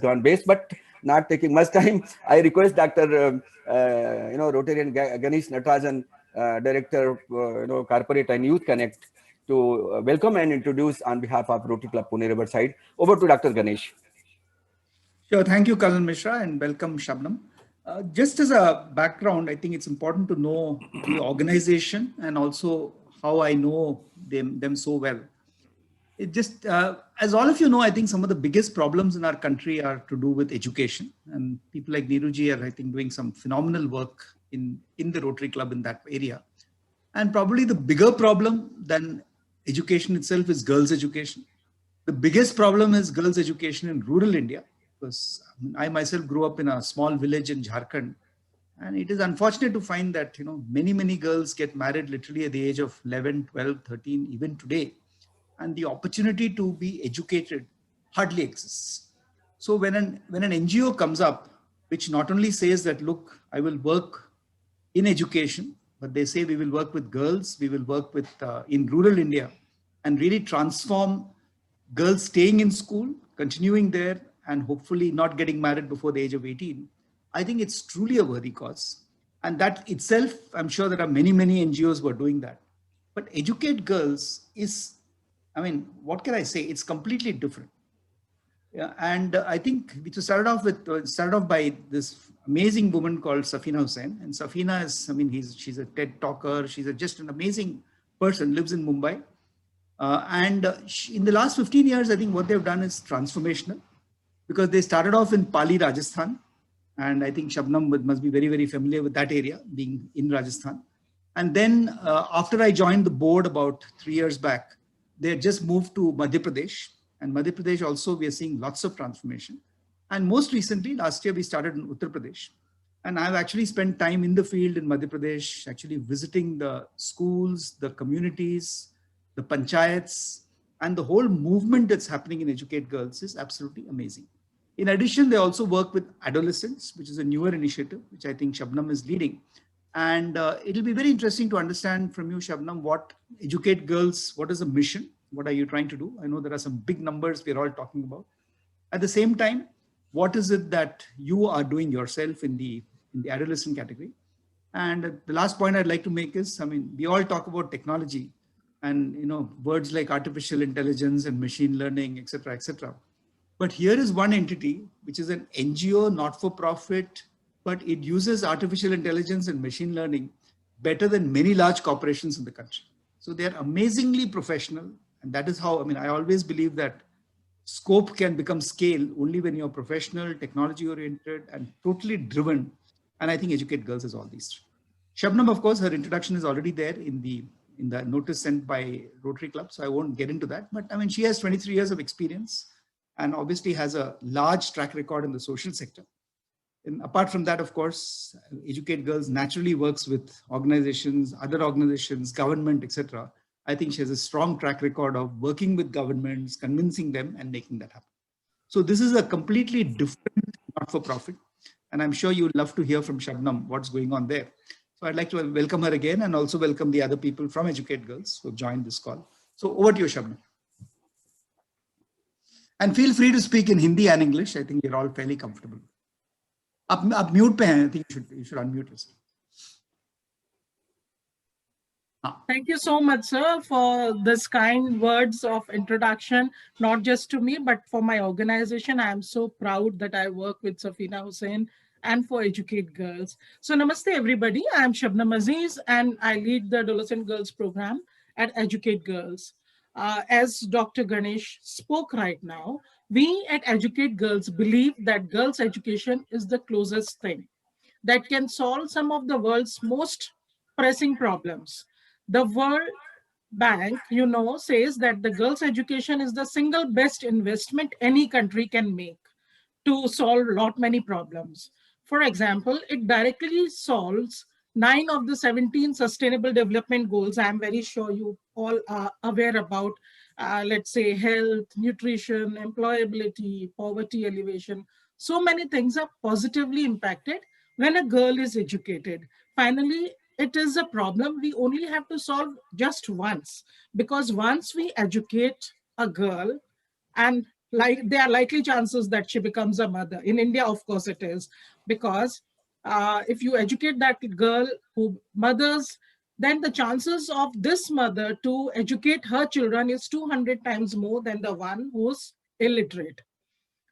gone based, but not taking much time. I request Dr. Rotarian Ganesh Natarajan, Director, Corporate and Youth Connect, to welcome and introduce on behalf of Rotary Club Pune Riverside. Over to Dr. Ganesh. Sure. Thank you, Kalan Mishra, and welcome, Shabnam. Just as a background, I think it's important to know the organization and also how I know them so well. It just, as all of you know, I think some of the biggest problems in our country are to do with education. And people like Neeruji are, I think, doing some phenomenal work in the Rotary Club in that area. And probably the bigger problem than education itself is girls' education. The biggest problem is girls' education in rural India, because I myself grew up in a small village in Jharkhand. And it is unfortunate to find that, many girls get married literally at the age of 11, 12, 13, even today. And the opportunity to be educated hardly exists. So when an NGO comes up, which not only says that, look, I will work in education, but they say we will work with girls, we will work with in rural India, and really transform girls staying in school, continuing there, and hopefully not getting married before the age of 18. I think it's truly a worthy cause. And that itself, I'm sure there are many NGOs who are doing that. But educate girls is, what can I say? It's completely different. Yeah, and I think we started off by this amazing woman called Safina Hussain. And Safina is, she's a TED talker. She's just an amazing person, lives in Mumbai. In the last 15 years, I think what they've done is transformational, because they started off in Pali, Rajasthan. And I think Shabnam must be very familiar with that area, being in Rajasthan. And then after I joined the board about 3 years back, they had just moved to Madhya Pradesh. And Madhya Pradesh also, we are seeing lots of transformation. And most recently, last year, we started in Uttar Pradesh. And I've actually spent time in the field in Madhya Pradesh, actually visiting the schools, the communities, the panchayats, and the whole movement that's happening in Educate Girls is absolutely amazing. In addition, they also work with adolescents, which is a newer initiative, which I think Shabnam is leading. And it'll be very interesting to understand from you, Shabnam, what Educate Girls, what is the mission? What are you trying to do? I know there are some big numbers we're all talking about. At the same time, what is it that you are doing yourself in the adolescent category? And the last point I'd like to make is, we all talk about technology and, words like artificial intelligence and machine learning, et cetera. But here is one entity, which is an NGO, not for profit, but it uses artificial intelligence and machine learning better than many large corporations in the country. So they're amazingly professional. And that is how, I always believe that scope can become scale only when you're professional, technology oriented, and totally driven. And I think Educate Girls is all these. Shabnam, of course, her introduction is already there in the notice sent by Rotary Club. So I won't get into that. But she has 23 years of experience and obviously has a large track record in the social sector. And apart from that, of course, Educate Girls naturally works with organizations, other organizations, government, etc. I think she has a strong track record of working with governments, convincing them and making that happen. So this is a completely different not-for-profit. And I'm sure you'd love to hear from Shabnam what's going on there. So I'd like to welcome her again and also welcome the other people from Educate Girls who have joined this call. So over to you, Shabnam. And feel free to speak in Hindi and English. I think you're all fairly comfortable. Up mute pe hain. I think you should unmute yourself. Thank you so much, sir, for this kind words of introduction, not just to me, but for my organization. I am so proud that I work with Safina Hussain and for Educate Girls. So namaste, everybody. I am Shabnam Aziz, and I lead the Adolescent Girls program at Educate Girls. As Dr. Ganesh spoke right now, we at Educate Girls believe that girls' education is the closest thing that can solve some of the world's most pressing problems. The World Bank, says that the girls' education is the single best investment any country can make to solve many problems. For example, it directly solves 9 of the 17 sustainable development goals. I'm very sure you all are aware about, let's say, health, nutrition, employability, poverty elevation. So many things are positively impacted when a girl is educated. Finally, it is a problem we only have to solve just once, because once we educate a girl, and like there are likely chances that she becomes a mother. In India, of course it is, because if you educate that girl who mothers, then the chances of this mother to educate her children is 200 times more than the one who's illiterate.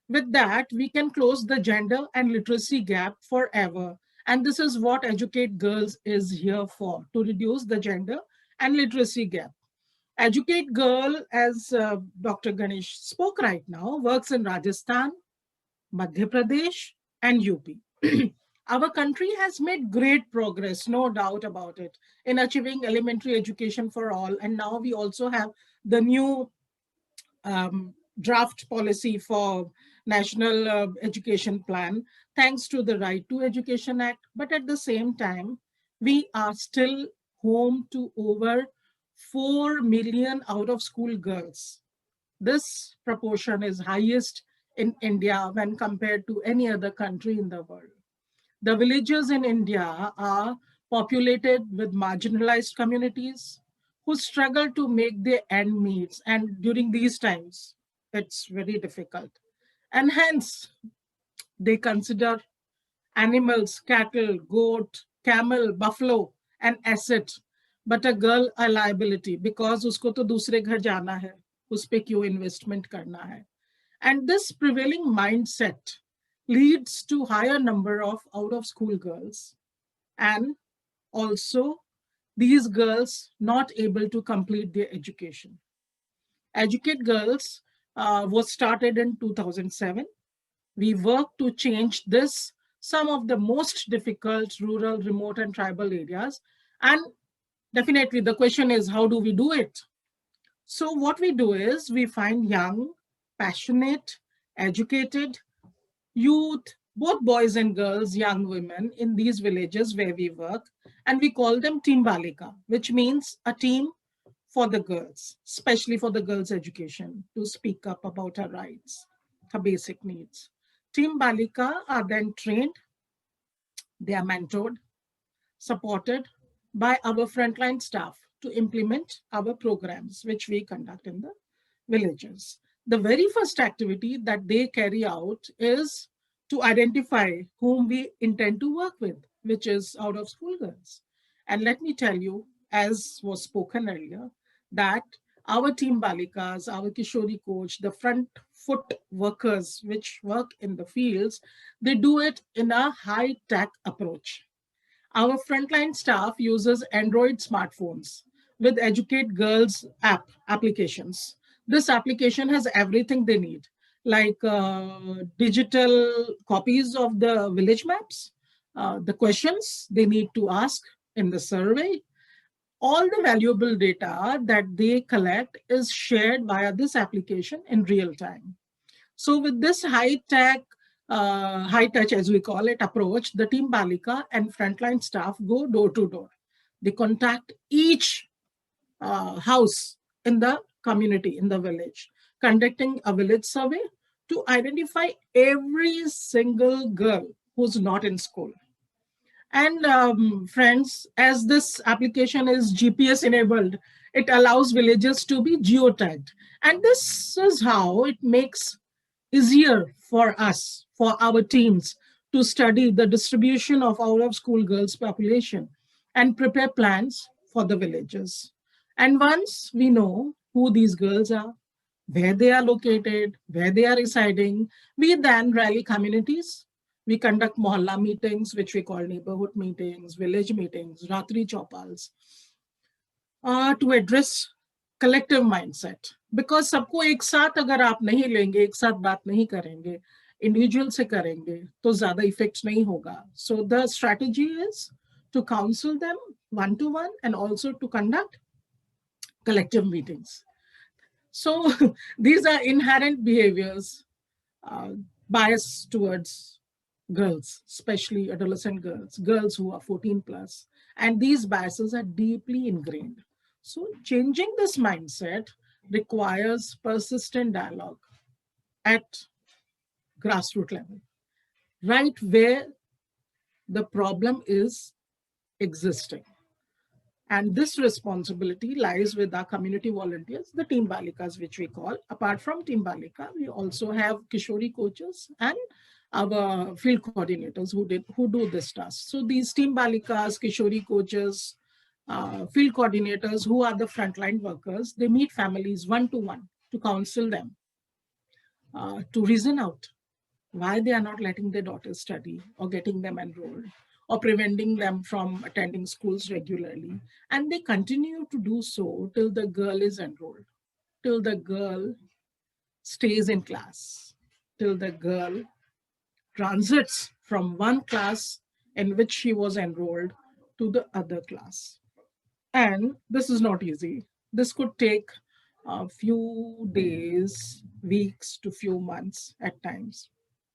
With that, we can close the gender and literacy gap forever. And this is what Educate Girls is here for, to reduce the gender and literacy gap. Educate Girl, as Dr. Ganesh spoke right now, works in Rajasthan, Madhya Pradesh, and UP. Our country has made great progress, no doubt about it, in achieving elementary education for all. And now we also have the new draft policy for National Education Plan, thanks to the Right to Education Act. But at the same time, we are still home to over 4 million out of school girls. This proportion is highest in India when compared to any other country in the world. The villages in India are populated with marginalized communities who struggle to make their end meets. And during these times, it's very difficult. And hence, they consider animals, cattle, goat, camel, buffalo, an asset, but a girl a liability, because usko to dusre ghar jana hai, us pe kyun investment karna hai. And this prevailing mindset leads to higher number of out of school girls, and also these girls not able to complete their education. Educate Girls was started in 2007. We work to change this, some of the most difficult rural, remote, and tribal areas. And definitely the question is, how do we do it? So what we do is we find young, passionate, educated youth, both boys and girls, young women in these villages where we work, and we call them Team Balika, which means a team for the girls, especially for the girls' education, to speak up about her rights, her basic needs. Team Balika are then trained, they are mentored, supported by our frontline staff to implement our programs, which we conduct in the villages. The very first activity that they carry out is to identify whom we intend to work with, which is out of school girls. And let me tell you, as was spoken earlier, that our Team Balikas, our Kishori coach, the front foot workers which work in the fields, they do it in a high-tech approach. Our frontline staff uses Android smartphones with Educate Girls applications. This application has everything they need, like digital copies of the village maps, the questions they need to ask in the survey. All the valuable data that they collect is shared via this application in real time. So with this high-tech, high-touch, as we call it, approach, the Team Balika and frontline staff go door to door. They contact each house in the community, in the village, conducting a village survey to identify every single girl who's not in school. And friends, as this application is GPS enabled, it allows villages to be geotagged. And this is how it makes easier for us, for our teams, to study the distribution of out-of-school girls' population and prepare plans for the villages. And once we know who these girls are, where they are located, where they are residing, we then rally communities. We conduct mohalla meetings, which we call neighborhood meetings, village meetings, Ratri Chopals, to address collective mindset. Because सबको एक साथ अगर आप नहीं लेंगे, एक साथ बात नहीं करेंगे, individual से करेंगे, तो ज़्यादा effect नहीं होगा. So the strategy is to counsel them one-to-one and also to conduct collective meetings. So these are inherent behaviors, bias towards girls, especially adolescent girls, girls who are 14 plus, and these biases are deeply ingrained. So changing this mindset requires persistent dialogue at grassroots level, right where the problem is existing. And this responsibility lies with our community volunteers, the Team Balikas, which we call. Apart from Team Balika, we also have Kishori coaches and our field coordinators who do this task. So these Team Balikas, Kishori coaches, field coordinators, who are the frontline workers, they meet families one-to-one to counsel them, to reason out why they are not letting their daughters study or getting them enrolled or preventing them from attending schools regularly. And they continue to do so till the girl is enrolled, till the girl stays in class, till the girl transits from one class in which she was enrolled to the other class. And this is not easy. This could take a few days, weeks to few months at times.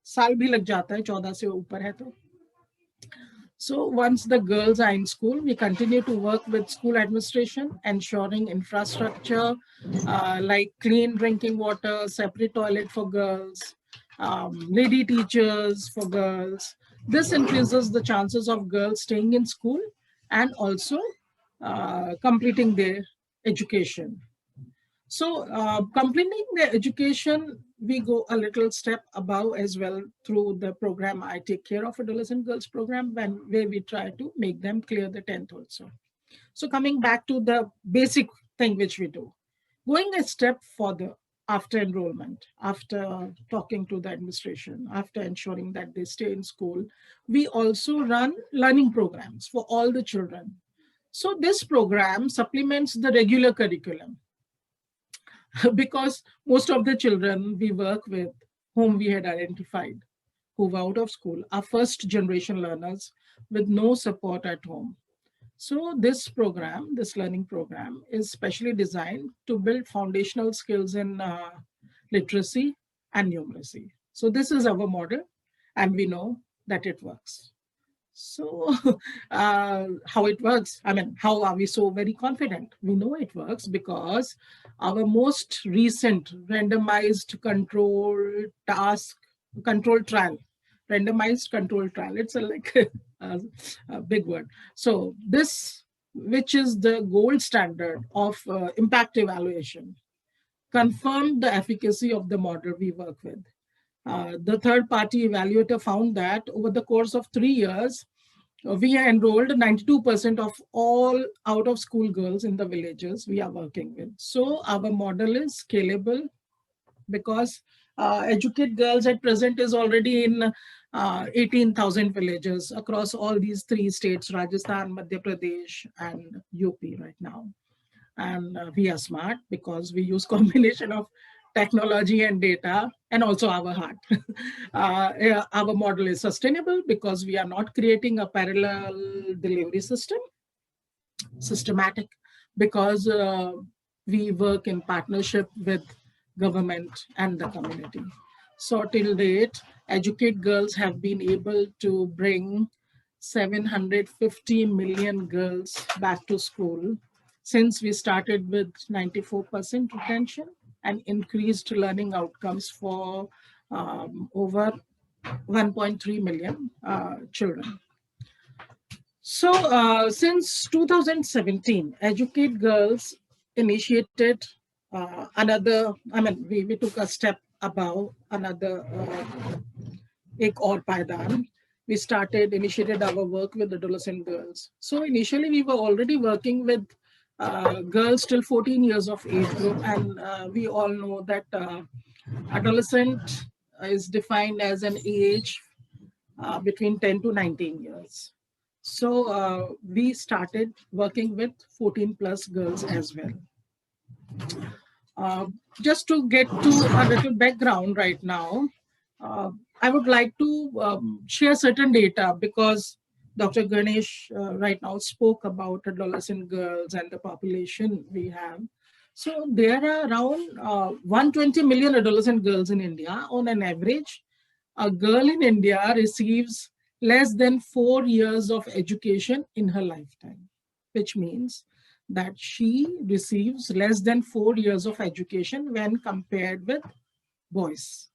साल भी लग जाता है 14 से ऊपर है तो. So once the girls are in school, we continue to work with school administration, ensuring infrastructure like clean drinking water, separate toilet for girls, lady teachers for girls. This increases the chances of girls staying in school and also completing their education. So completing their education, we go a little step above as well through the program I Take Care of Adolescent Girls program, where we try to make them clear the 10th also. So coming back to the basic thing which we do, going a step further after enrollment, after talking to the administration, after ensuring that they stay in school, we also run learning programs for all the children. So this program supplements the regular curriculum. Because most of the children we work with, whom we had identified, who were out of school, are first generation learners with no support at home. So this program, this learning program, is specially designed to build foundational skills in literacy and numeracy. So this is our model, and we know that it works. So how it works, I mean, how are we so very confident? We know it works because our most recent randomized control trial, randomized control trial, it's a big word. So this, which is the gold standard of impact evaluation, confirmed the efficacy of the model we work with. The third-party evaluator found that over the course of 3 years, we enrolled 92% of all out-of-school girls in the villages we are working with. So our model is scalable because Educate Girls at present is already in 18,000 villages across all these 3 states, Rajasthan, Madhya Pradesh, and UP right now. And we are smart because we use combination of technology and data, and also our heart. Our model is sustainable because we are not creating a parallel delivery system, systematic, because we work in partnership with government and the community. So till date, Educate Girls have been able to bring 750 million girls back to school since we started with 94% retention and increased learning outcomes for over 1.3 million children. So since 2017, Educate Girls initiated another, I mean, we took a step above another Ek Aur Paidan. We initiated our work with adolescent girls. So initially we were already working with girls till 14 years of age group, and we all know that adolescent is defined as an age between 10 to 19 years. So we started working with 14 plus girls as well. Just to get to a little background right now, I would like to share certain data because Dr. Ganesh right now spoke about adolescent girls and the population we have. So there are around 120 million adolescent girls in India. On an average, a girl in India receives less than 4 years of education in her lifetime, which means that she receives less than 4 years of education when compared with boys.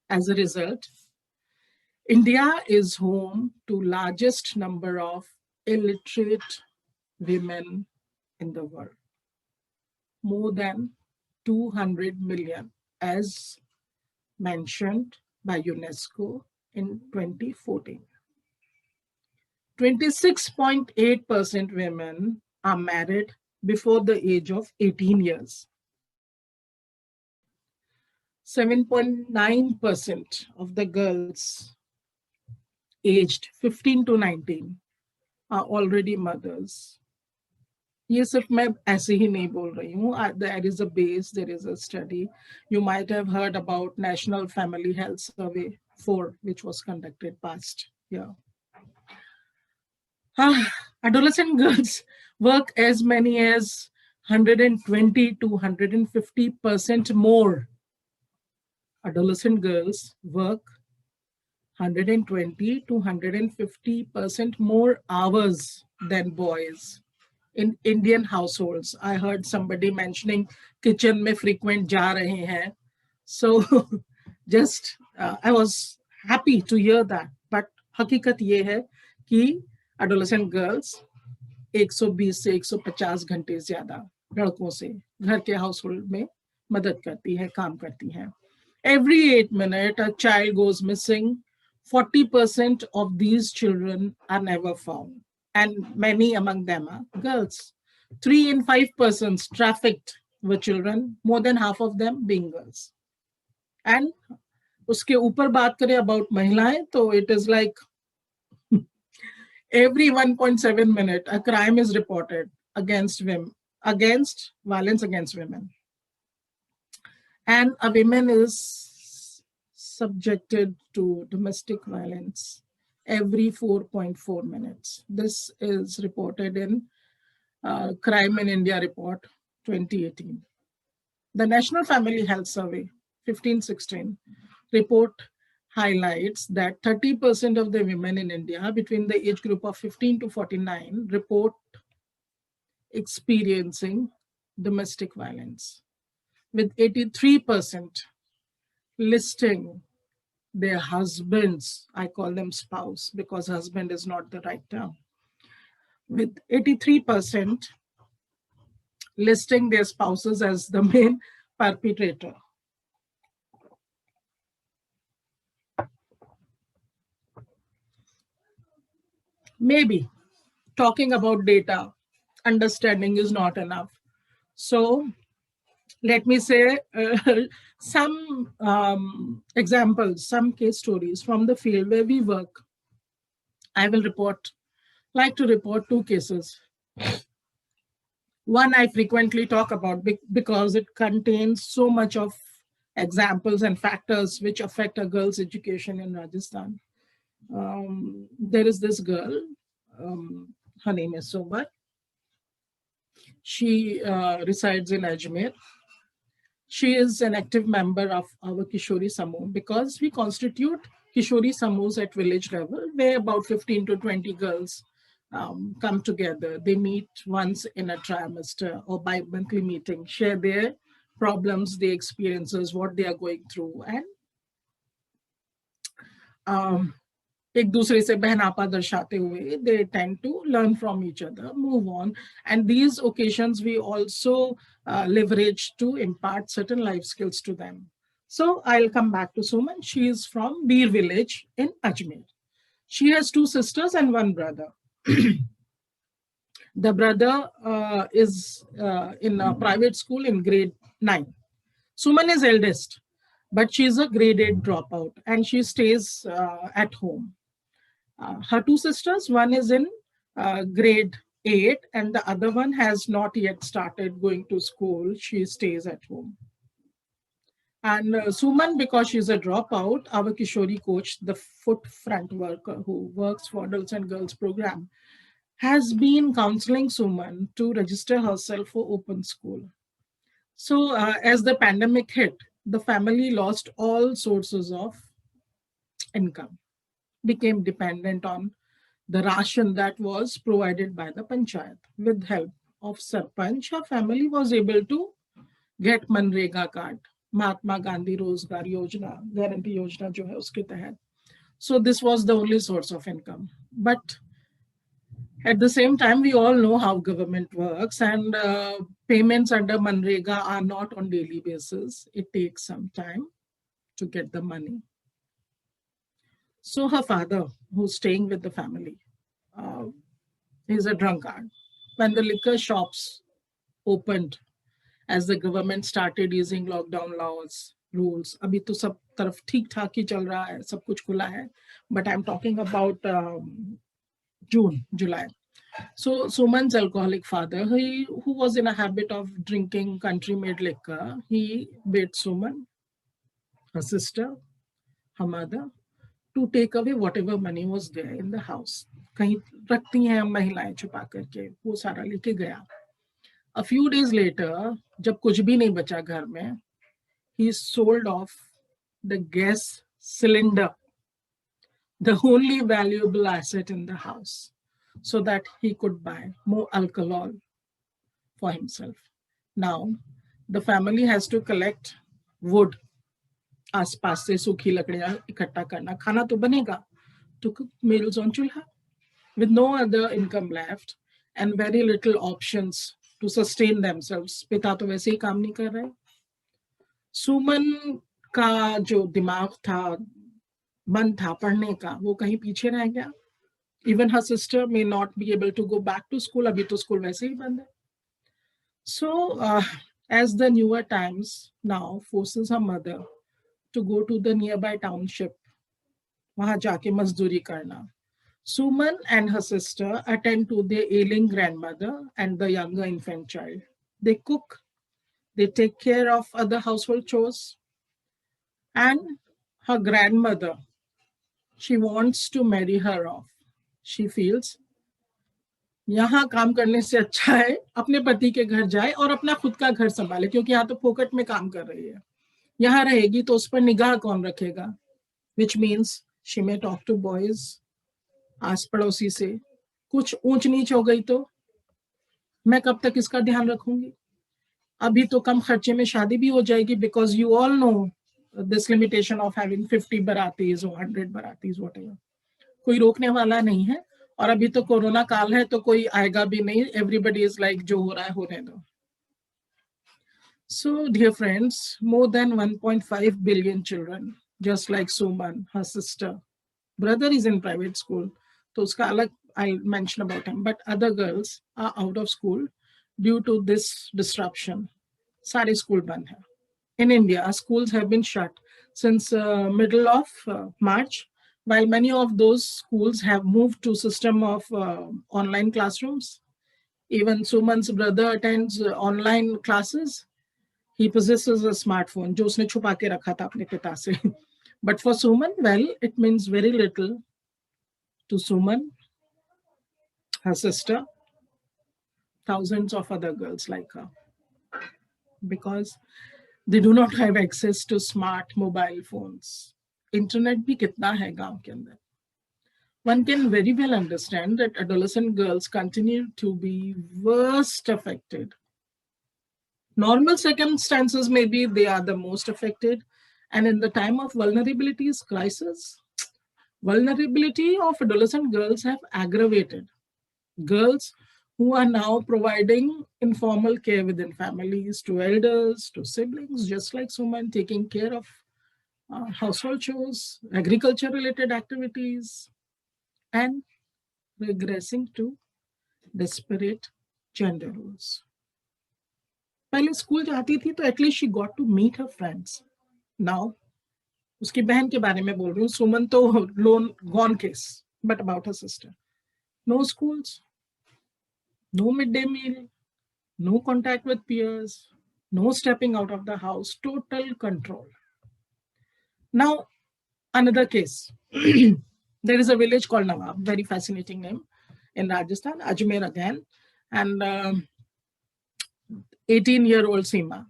As a result, India is home to largest number of illiterate women in the world. More than 200 million, as mentioned by UNESCO in 2014. 26.8% women are married before the age of 18 years. 7.9% of the girls aged 15 to 19 are already mothers. ये सिर्फ मैं ऐसे ही नहीं बोल रही हूँ. There is a base, there is a study. You might have heard about National Family Health Survey 4, which was conducted past year. Adolescent girls work as many as 120 to 150% more. Adolescent girls work 120 to 150% more hours than boys. In Indian households, I heard somebody mentioning kitchen में frequent जा रहे हैं. So just I was happy to hear that. But हकीकत ये है कि adolescent girls 120 से 150 घंटे ज्यादा लड़कों से घर के household में मदद करती है, काम करती हैं. Every 8 minutes, a child goes missing. 40% of these children are never found. And many among them are girls. 3 in 5 persons trafficked were children, more than half of them being girls. And उसके ऊपर बात करें about महिलाएं, तो it is like every 1.7 minutes a crime is reported against women, against violence against women. And a woman is subjected to domestic violence every 4.4 minutes. This is reported in Crime in India Report 2018. The National Family Health Survey 15-16 report highlights that 30% of the women in India between the age group of 15 to 49 report experiencing domestic violence, with 83% listing their husbands, I call them spouse because husband is not the right term, with 83% listing their spouses as the main perpetrator. Maybe talking about data, understanding is not enough. So let me say some examples, some case stories from the field where we work. I will like to report 2 cases. One I frequently talk about because it contains so much of examples and factors which affect a girl's education in Rajasthan. There is this girl, her name is Sobat. She resides in Ajmer. She is an active member of our Kishori Samoh because we constitute Kishori Samohs at village level where about 15 to 20 girls come together. They meet once in a trimester or bi-monthly meeting, share their problems, their experiences, what they are going through, and एक दूसरे से बहनापा दर्शाते हुए they tend to learn from each other, move on, and these occasions we also leverage to impart certain life skills to them. So I'll come back to Suman. She is from Bir village in Ajmer. She has 2 sisters and 1 brother. The brother is in a private school in grade 9. Suman is eldest, but she is a grade 8 dropout and she stays at home. Her 2 sisters, one is in grade 8 and the other one has not yet started going to school. She stays at home. And Suman, because she's a dropout, our Kishori coach, the foot front worker who works for adults and girls program, has been counseling Suman to register herself for open school. So as the pandemic hit, the family lost all sources of income, became dependent on the ration that was provided by the panchayat. With help of Sarpanch, her family was able to get Manrega card, Mahatma Gandhi Rozgar Yojana, Guarantee Yojana jo hai uske tahat. So this was the only source of income. But At the same time, we all know how government works, and payments under Manrega are not on daily basis. It takes some time to get the money. So her father, who's staying with the family, he's a drunkard. When the liquor shops opened, as the government started using lockdown laws, rules, अभी तो सब तरफ ठीक ठाक ही चल रहा है, सब कुछ खुला है. But I'm talking about June, July. So Suman's alcoholic father, who was in a habit of drinking country-made liquor, he bade Suman, her sister, her mother, to take away whatever money was there in the house. कहीं रखती हैं महिलाएं छुपा करके, वो सारा लेके गया. A few days later, जब कुछ भी नहीं बचा घर में, he sold off the gas cylinder, the only valuable asset in the house, so that he could buy more alcohol for himself. Now, the family has to collect wood. आसपास से सूखी लकड़ियां इकट्ठा करना, खाना तो बनेगा, to cook meals on chulha, with no other income left and very little options to sustain themselves. पिता तो वैसे ही काम नहीं कर रहे. सुमन का जो दिमाग था, मन था पढ़ने का, वो कहीं पीछे रह गया. Even her sister may not be able to go back to school. अभी तो स्कूल वैसे ही बंद है. So, as the newer times now forces her mother to go to the nearby township, वहां जाके मजदूरी करना, Suman and her sister attend to their ailing grandmother and the younger infant child. They cook, they take care of other household chores, and her grandmother, she wants to marry her off. She feels यहाँ काम करने से अच्छा है अपने पति के घर जाए और अपना खुद का घर संभाले, क्योंकि यहाँ तो फोकट में काम कर रही है. यहाँ रहेगी तो उस पर निगाह कौन रखेगा? Which means she may talk to boys, आस पड़ोसी से, कुछ ऊंच नीच हो गई तो मैं कब तक इसका ध्यान रखूंगी? अभी तो कम खर्चे में शादी भी हो जाएगी, because you all know this limitation of having 50 baratis or 100 baratis, whatever. कोई रोकने वाला नहीं है, और अभी तो कोरोना काल है तो कोई आएगा भी नहीं. Everybody is like जो हो रहा है होने दो. So, dear friends, more than 1.5 billion children, just like Suman, her sister, brother is in private school, so uska alag I'll mention about him, but other girls are out of school due to this disruption. Sare school band hai. In India, schools have been shut since middle of March, while many of those schools have moved to system of online classrooms. Even Suman's brother attends online classes. He possesses a smartphone, जो उसने छुपा के रखा था अपने पिता से. But for Suman, well, it means very little to Suman, her sister, thousands of other girls like her, because they do not have access to smart mobile phones. Internet भी कितना है गांव के अंदर. One can very well understand that adolescent girls continue to be worst affected. Normal circumstances, maybe they are the most affected. And in the time of vulnerabilities, crisis, vulnerability of adolescent girls have aggravated. Girls who are now providing informal care within families, to elders, to siblings, just like Suman, taking care of household chores, agriculture-related activities, and regressing to desperate gender roles. पहले school जाती थी तो at least she got to meet her friends. Now उसकी बहन के बारे में बोल रही हूँ, सुमन तो lone gone case, but about her sister, no schools, no mid day meal, no contact with peers, no stepping out of the house, total control. Now another case, there is a village called Nawab, very fascinating name, in Rajasthan, Ajmer again, and 18-year-old Seema.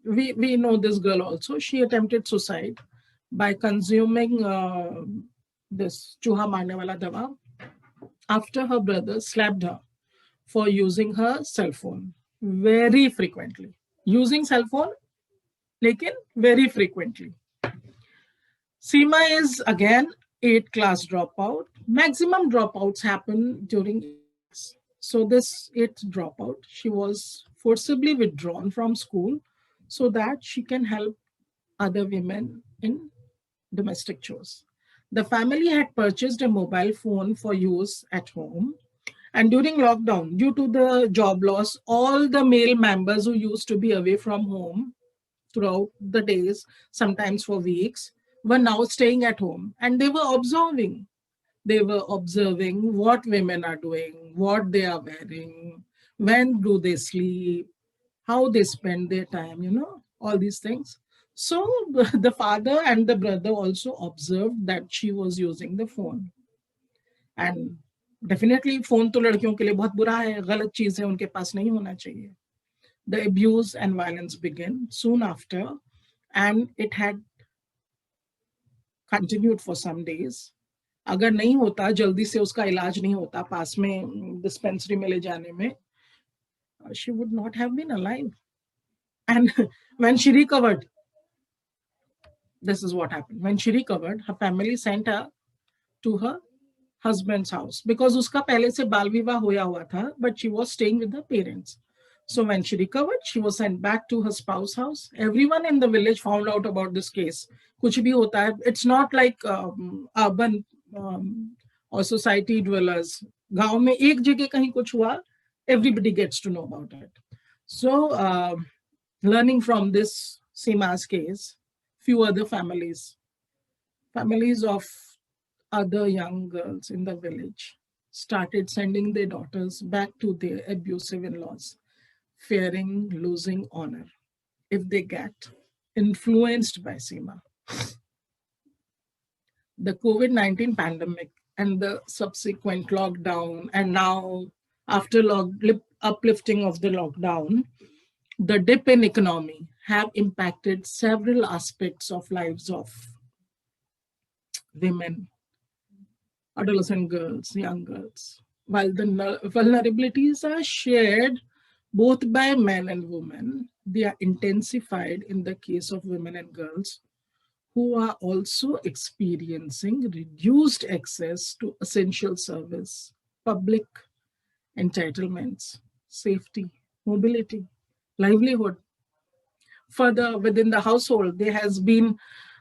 We know this girl also. She attempted suicide by consuming this chuha marne wala dawa after her brother slapped her for using her cell phone very frequently. Using cell phone, lekin very frequently. Seema is again 8th class dropout. Maximum dropouts happen during 8th class. So this 8th dropout, she was forcibly withdrawn from school so that she can help other women in domestic chores. The family had purchased a mobile phone for use at home. And during lockdown, due to the job loss, all the male members who used to be away from home throughout the days, sometimes for weeks, were now staying at home and they were observing. They were observing what women are doing, what they are wearing, when do they sleep, how they spend their time, all these things. So the father and the brother also observed that she was using the phone. And definitely phone तो लड़कियों के लिए बहुत बुरा है, गलत चीज है, उनके पास नहीं होना चाहिए. The abuse and violence began soon after, and it had continued for some days. अगर नहीं होता, जल्दी से उसका इलाज नहीं होता, पास में डिस्पेंसरी में ले जाने में, she would not have been alive. And when she recovered, this is what happened. When she recovered, her family sent her to her husband's house because उसका पहले से बाल विवाह होया हुआ था, but she was staying with her parents. So when she recovered, she was sent back to her spouse's house. Everyone in the village found out about this case. कुछ भी होता है, it's not like urban or society dwellers. गांव में एक जगह कहीं कुछ हुआ, everybody gets to know about it. So learning from this Seema's case, few other families of other young girls in the village started sending their daughters back to their abusive in-laws, fearing losing honor if they get influenced by Seema. The COVID-19 pandemic and the subsequent lockdown, and now after uplifting of the lockdown, the dip in economy have impacted several aspects of lives of women, adolescent girls, young girls. While the vulnerabilities are shared both by men and women, they are intensified in the case of women and girls who are also experiencing reduced access to essential service, public entitlements, safety, mobility, livelihood. Further, within the household, there has been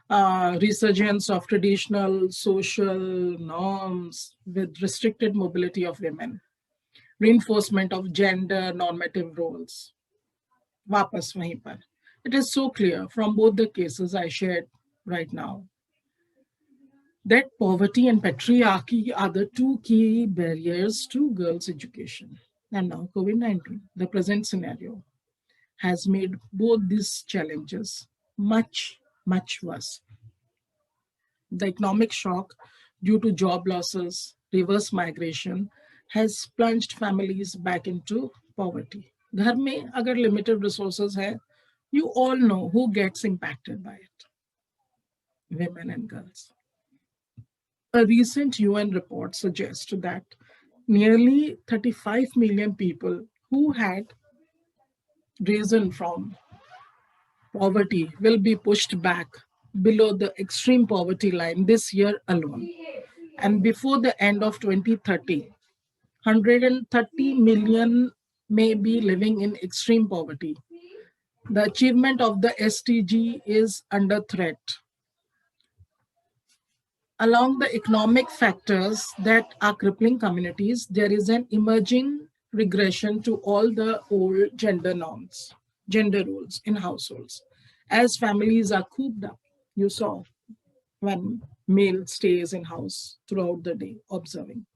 resurgence of traditional social norms with restricted mobility of women, reinforcement of gender normative roles. Vapas wahin par. It is so clear from both the cases I shared right now that poverty and patriarchy are the two key barriers to girls' education. And now COVID-19, the present scenario, has made both these challenges much, much worse. The economic shock due to job losses, reverse migration, has plunged families back into poverty. घर में अगर limited resources है, you all know who gets impacted by it. Women and girls. A recent UN report suggests that nearly 35 million people who had risen from poverty will be pushed back below the extreme poverty line this year alone. And before the end of 2030, 130 million may be living in extreme poverty. The achievement of the SDG is under threat. Along the economic factors that are crippling communities, there is an emerging regression to all the old gender norms, gender roles in households. As families are cooped up, you saw when male stays in house throughout the day observing.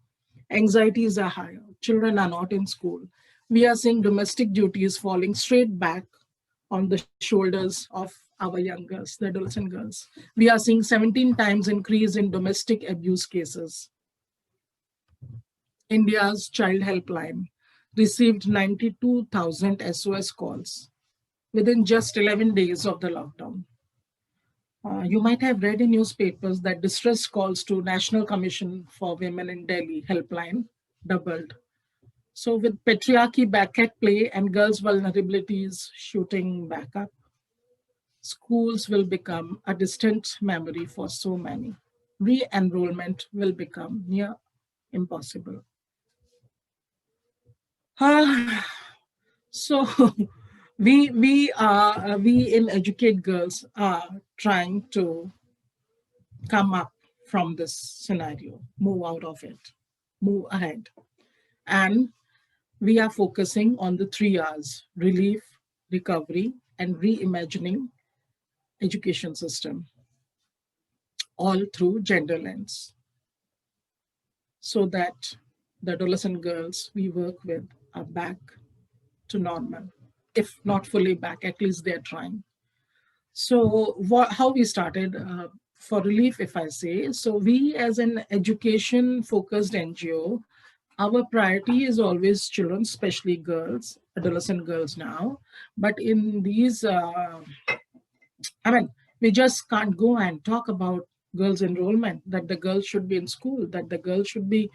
Anxieties are higher, children are not in school. We are seeing domestic duties falling straight back on the shoulders of our young girls, the adolescent girls. We are seeing 17 times increase in domestic abuse cases. India's Child Helpline received 92,000 SOS calls within just 11 days of the lockdown. You might have read in newspapers that distress calls to National Commission for Women in Delhi helpline doubled. So with patriarchy back at play and girls' vulnerabilities shooting back up, schools will become a distant memory for so many. re-enrollment will become near impossible. So we in Educate Girls are trying to come up from this scenario, move out of it, move ahead. And we are focusing on the 3 R's: relief, recovery, and reimagining education system, all through gender lens, so that the adolescent girls we work with are back to normal. If not fully back, at least they're trying. So how we started, for relief, if I say, so we as an education focused NGO, our priority is always children, especially girls, adolescent girls now. But in these, I mean, we just can't go and talk about girls' enrollment, that the girls should be in school, that the girls should be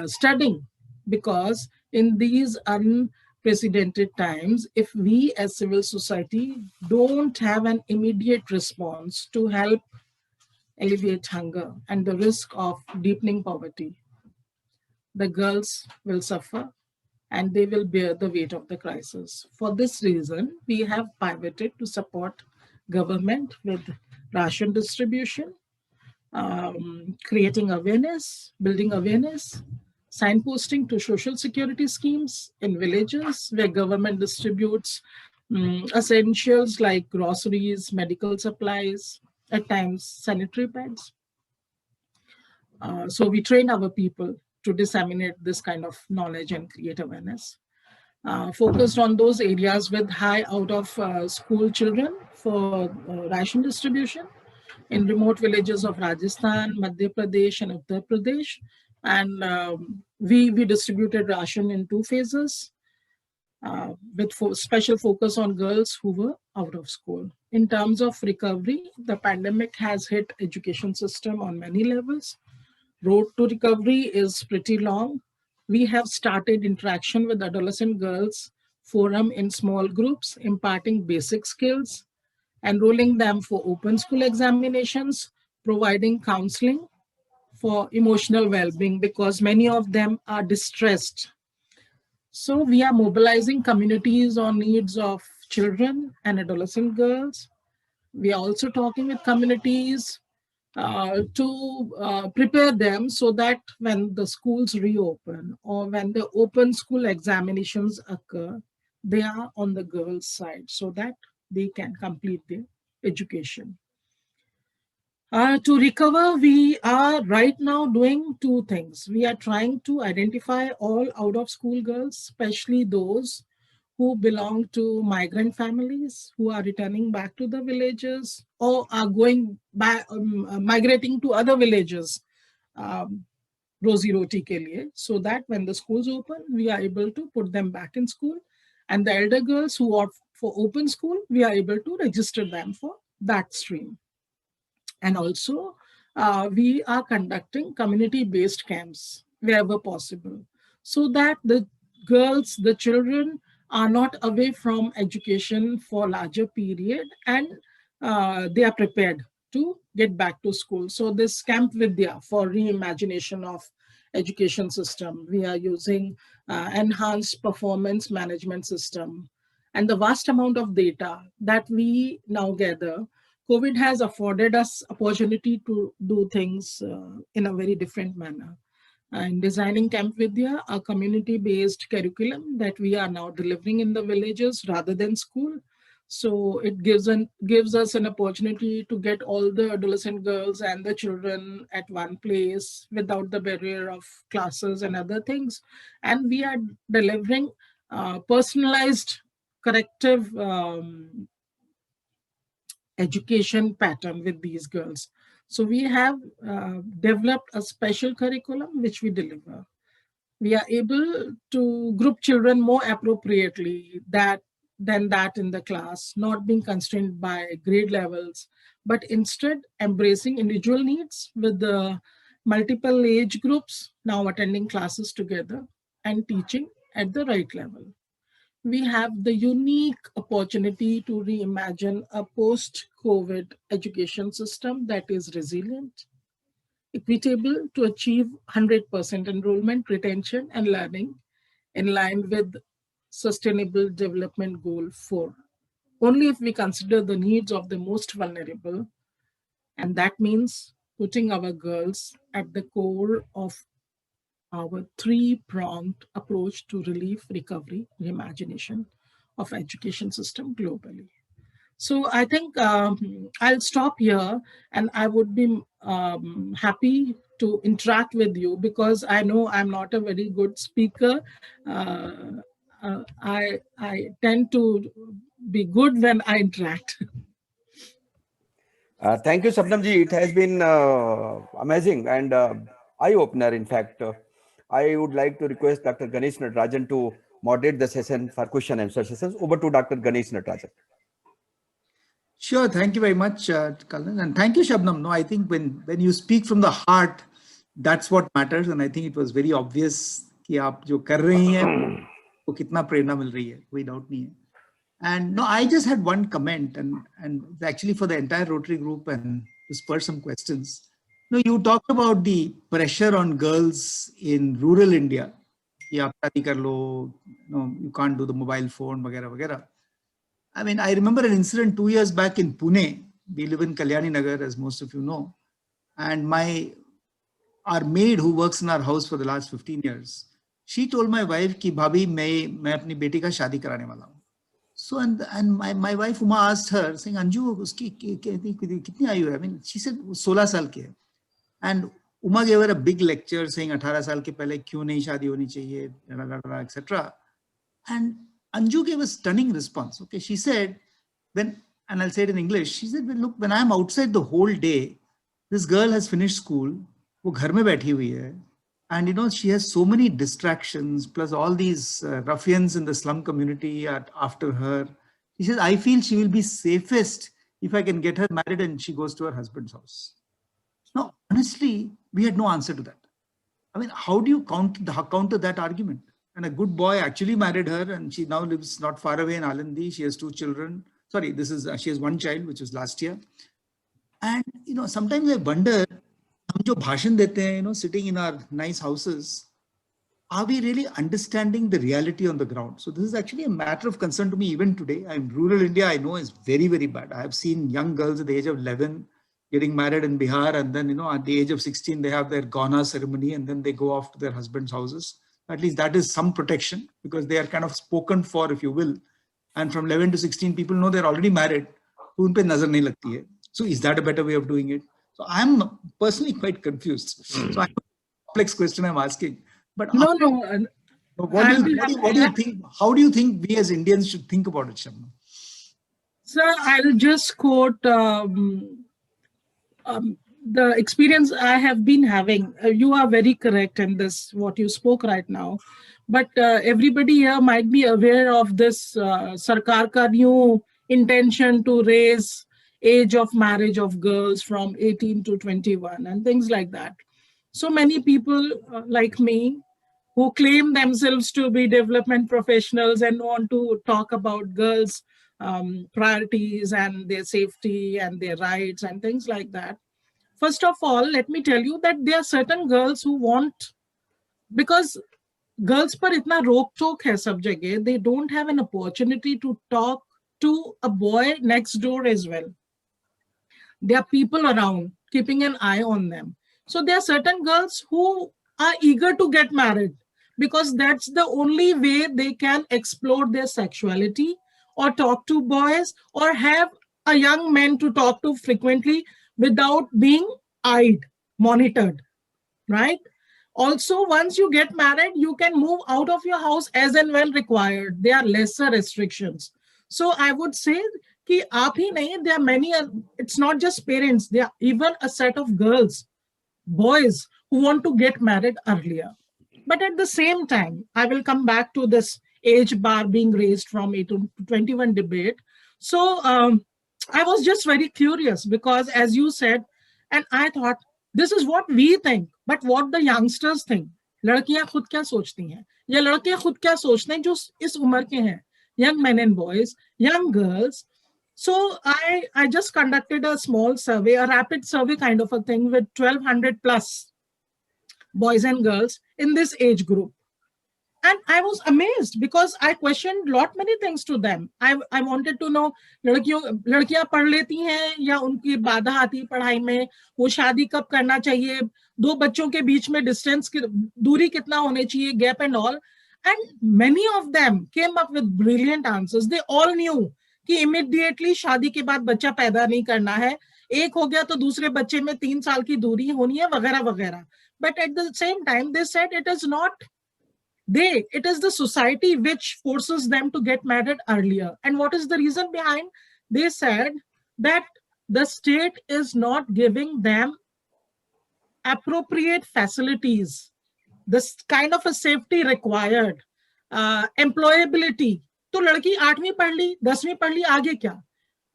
studying, because in these unprecedented times, if we as civil society don't have an immediate response to help alleviate hunger and the risk of deepening poverty, the girls will suffer and they will bear the weight of the crisis. For this reason, we have pivoted to support government with ration distribution, creating awareness, building awareness, signposting to social security schemes in villages where government distributes essentials like groceries, medical supplies, at times sanitary pads. So we train our people to disseminate this kind of knowledge and create awareness. Focused on those areas with high out of school children for ration distribution in remote villages of Rajasthan, Madhya Pradesh, and Uttar Pradesh. And we distributed ration in 2 phases with special focus on girls who were out of school. In terms of recovery, the pandemic has hit education system on many levels. Road to recovery is pretty long. We have started interaction with adolescent girls forum in small groups, imparting basic skills, enrolling them for open school examinations, providing counseling for emotional well-being, because many of them are distressed. So we are mobilizing communities on needs of children and adolescent girls. We are also talking with communities to prepare them so that when the schools reopen or when the open school examinations occur, they are on the girls' side so that they can complete their education. To recover, we are right now doing 2 things. We are trying to identify all out of school girls, especially those who belong to migrant families who are returning back to the villages or are going back, migrating to other villages, Rozi Roti ke liye, so that when the schools open, we are able to put them back in school. And the elder girls who are for open school, we are able to register them for that stream. And also, we are conducting community-based camps wherever possible, so that the girls, the children are not away from education for larger period, and they are prepared to get back to school. So this Camp Vidya for reimagination of education system, we are using enhanced performance management system, and the vast amount of data that we now gather. COVID has afforded us opportunity to do things in a very different manner. In designing Camp Vidya, a community-based curriculum that we are now delivering in the villages rather than school. So it gives us an opportunity to get all the adolescent girls and the children at one place without the barrier of classes and other things. And we are delivering personalized corrective education pattern with these girls. So we have developed a special curriculum which we deliver. We are able to group children more appropriately than that in the class, not being constrained by grade levels, but instead embracing individual needs with the multiple age groups now attending classes together and teaching at the right level. We have the unique opportunity to reimagine a post-COVID education system that is resilient, equitable to achieve 100% enrollment, retention, and learning in line with Sustainable Development Goal 4. Only if we consider the needs of the most vulnerable, and that means putting our girls at the core of our three-pronged approach to relief, recovery, reimagination of education system globally. So I think I'll stop here, and I would be happy to interact with you because I know I'm not a very good speaker. I tend to be good when I interact. Thank you, Sabnam ji. It has been amazing and eye-opener. In fact, I would like to request Dr. Ganesh Natarajan to moderate the session for question and answer sessions. Over to Dr. Ganesh Natarajan. Sure, thank you very much, Kalyan, and thank you, Shabnam. No, I think when you speak from the heart, that's what matters, and I think it was very obvious कि आप जो कर रही हैं वो कितना प्रेरणा मिल रही है, कोई doubt नहीं है. And no, I just had one comment, and actually for the entire Rotary group and to spur some questions. No, you talked about the pressure on girls in rural India. कि आप शादी कर लो, no, you can't do the mobile phone, वगैरह वगैरह. I mean, I remember an incident 2 years back in Pune. We live in Kalyani Nagar, as most of you know. And our maid who works in our house for the last 15 years, she told my wife कि भाभी मैं अपनी बेटी का शादी कराने वाला हूँ. So and my wife Uma asked her, saying, Anju, उसकी कितनी आयु है? I mean, she said 16 साल की है. And Uma gave her a big lecture saying 18 साल के पहले क्यों नहीं शादी होनी चाहिए, etc. And Anju gave a stunning response. Okay, she said, and I'll say it in English, she said, well, look, when I'm outside the whole day, this girl has finished school, वो घर में बैठी हुई है, and you know, she has so many distractions, plus all these ruffians in the slum community are after her. She says, I feel she will be safest if I can get her married and she goes to her husband's house. Now, honestly, we had no answer to that. I mean, how do you counter that argument? And a good boy actually married her, and she now lives not far away in Alandi. She has 2 children. Sorry, she has 1 child, which was last year. And you know, sometimes I wonder, हम जो भाषण देते हैं, you know, sitting in our nice houses, are we really understanding the reality on the ground? So this is actually a matter of concern to me even today. I'm rural India, I know is very, very bad. I have seen young girls at the age of 11 getting married in Bihar, and then, you know, at the age of 16, they have their Gauna ceremony, and then they go off to their husbands' houses. At least that is some protection because they are kind of spoken for, if you will. And from 11 to 16, people know they're already married. So is that a better way of doing it? So I'm personally quite confused. So I have a complex question I'm asking. But what do you think? How do you think we as Indians should think about it, Shabnam? Sir, I'll just quote the experience I have been having. You are very correct in this, what you spoke right now. But everybody here might be aware of this Sarkar ka new intention to raise age of marriage of girls from 18 to 21 and things like that. So many people like me who claim themselves to be development professionals and want to talk about girls' priorities and their safety and their rights and things like that. First of all, let me tell you that there are certain girls who want, because girls par itna rok tok hai sab jagah, they don't have an opportunity to talk to a boy next door as well. There are people around keeping an eye on them. So there are certain girls who are eager to get married because that's the only way they can explore their sexuality or talk to boys or have a young man to talk to frequently without being eyed, monitored, right? Also, once you get married, you can move out of your house as and when required. There are lesser restrictions. So I would say कि आप ही नहीं, there are many, it's not just parents, there are even a set of girls, boys who want to get married earlier. But at the same time, I will come back to this age bar being raised from 18 to 21 debate. So I was just very curious because as you said, and I thought, this is what we think, but what the youngsters think. लड़कियां खुद क्या सोचती हैं या लड़के खुद क्या सोचते हैं जो इस उम्र के हैं, young men and boys, young girls. So I just conducted a small survey, a rapid survey kind of a thing, with 1200 plus boys and girls in this age group. And I was amazed because I questioned lot many things to them. I wanted to know, लड़कियां पढ़ लेती हैं या उनकी बाधा आती है पढ़ाई में, वो शादी कब करना चाहिए, दो बच्चों के बीच में डिस्टेंस की दूरी कितना होने चाहिए, gap and all. And many of them came up with brilliant answers. They all knew कि इमीडिएटली शादी के बाद बच्चा पैदा नहीं करना है, एक हो गया तो दूसरे बच्चे में 3 साल की दूरी होनी है वगैरह वगैरह. But at the same time they said it is not it is the society which forces them to get married earlier. And what is the reason behind? They said that the state is not giving them appropriate facilities, this kind of a safety required, employability. तो लड़की 8वीं पढ़ ली, 10वीं पढ़ ली, आगे क्या?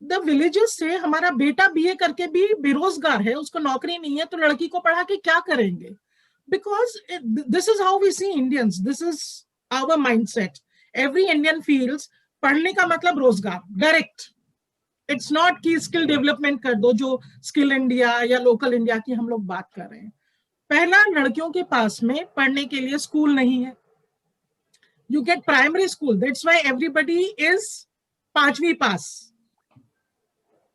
The villages से हमारा बेटा बीए करके भी बेरोजगार है, उसको नौकरी नहीं है, तो लड़की को पढ़ा के क्या करेंगे? Because this is how we see Indians. This is our mindset. Every Indian feels पढ़ने का मतलब रोजगार, डायरेक्ट. इट्स नॉट कि स्किल डेवलपमेंट कर दो, जो स्किल इंडिया या लोकल इंडिया की हम लोग बात कर रहे हैं. पहला, लड़कियों के पास में पढ़ने के लिए स्कूल नहीं है. You get primary school. That's why everybody is 5वीं पास,